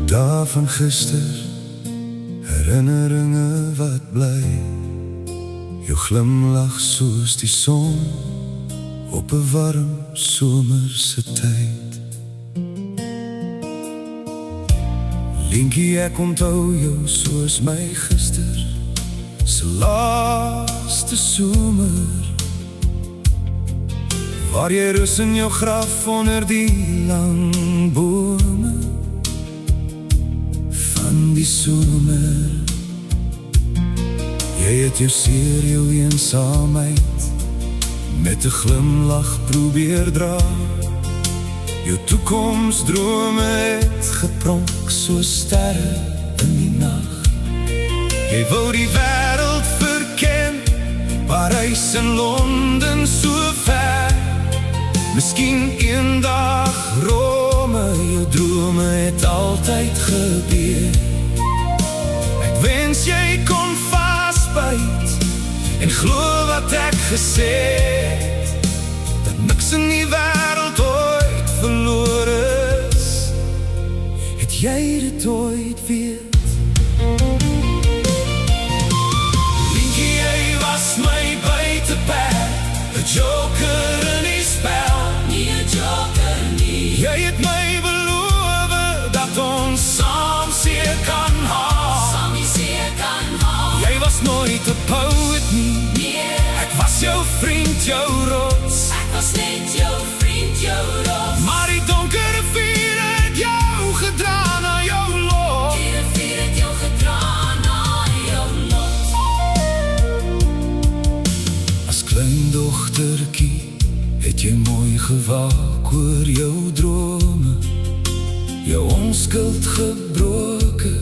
Dae van gister, herinneringe wat bly. Jou glimlach soos die son op 'n warm somerse tyd. Linkie, ek onthou jou soos my gister se laaste somer, waar jy rus in jou graf onder die lang bome van die somer. Jy het jou seer, jou eensaamheid met 'n glimlach probeer dra. Jou toekomsdrome het gepronk soos sterre in die nag. Jy wou die wêreld verken, Parys en Londen so ver. Miskien eendag Rome, jou drome het altyd gebeur. Ek wens jy kon vasbyt en glo wat ek gesê het, dat niks in die wêreld ooit verlore is. Het jy dit ooit weet? Linkie, jy was my buiteperd, 'n joker in die spel. Nie 'n joker nie. Jy het my beloof dat ons saam seer kan haal. Saam die seer kan haal. Jy was nooit 'n poet nie. Nee. Ek was jou vriend, jou rots. Ek was net jou vriend, jou rots. Maar die donkere vuur het jou gedra na jou lot. Die vuur het jou gedra na jou lot. As klein dogtertjie het jy mooi gewaak oor jou drome, jou onskuld gebroken,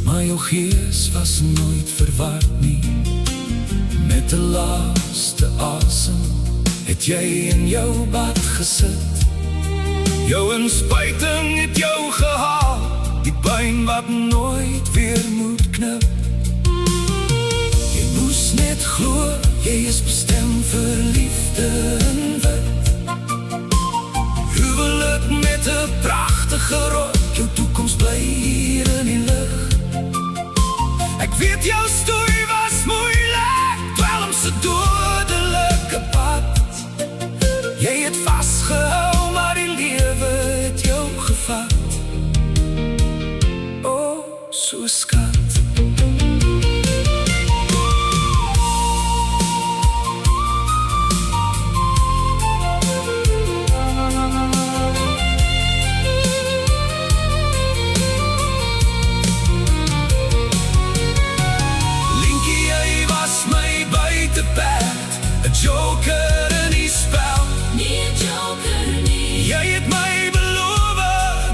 maar jou gees was nooit verward nie. Met 'n laaste asem het jy in jou bad gesit. Jou inspuiting het jou gehaal, die pyn wat nooit weer moet knip. Jy moes net glo, jy is bestem vir liefde en wit. Huwelik met 'n pragtige rok, jou toekoms bly hier in die lig. Ek weet jou stoei was moeilik, dwelmse dodelike pad. Jy het vasgehou, maar die lewe het jou gevat. O, so skat. Joker in die spel. Nie 'n joker nie. Jy het my beloof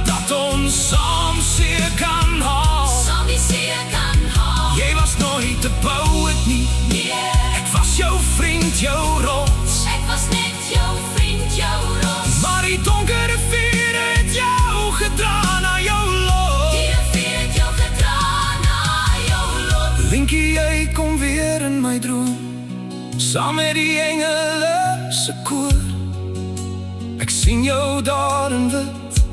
dat ons saam seer kan haal. Saam die seer kan haal. Jy was nooit 'n poet nie. Nee. Ek was jou vriend, jou rots. Ek was net jou vriend, jou rots. Maar die donkere vuur het jou gedra na jou lot. Die vuur het jou gedra na jou lot. Linkie, jy kom weer in my droom, saam met die engele se koor. Ek sien jou daar in wit,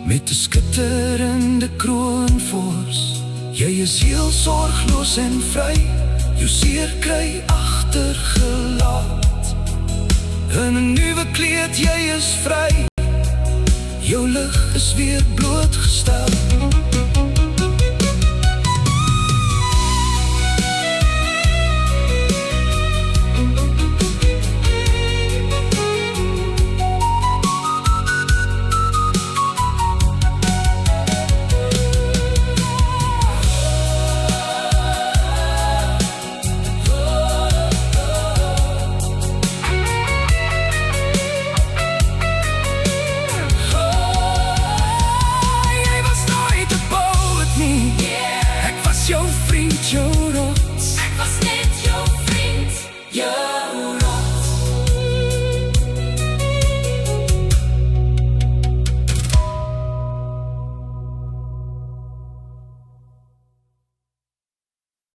met 'n skitterende kroonvors. Jy is heel sorgloos en vry, jou seer kry agtergelaat. In 'n nuwe kleed, jy is vry, jou lig is weer blootgestel.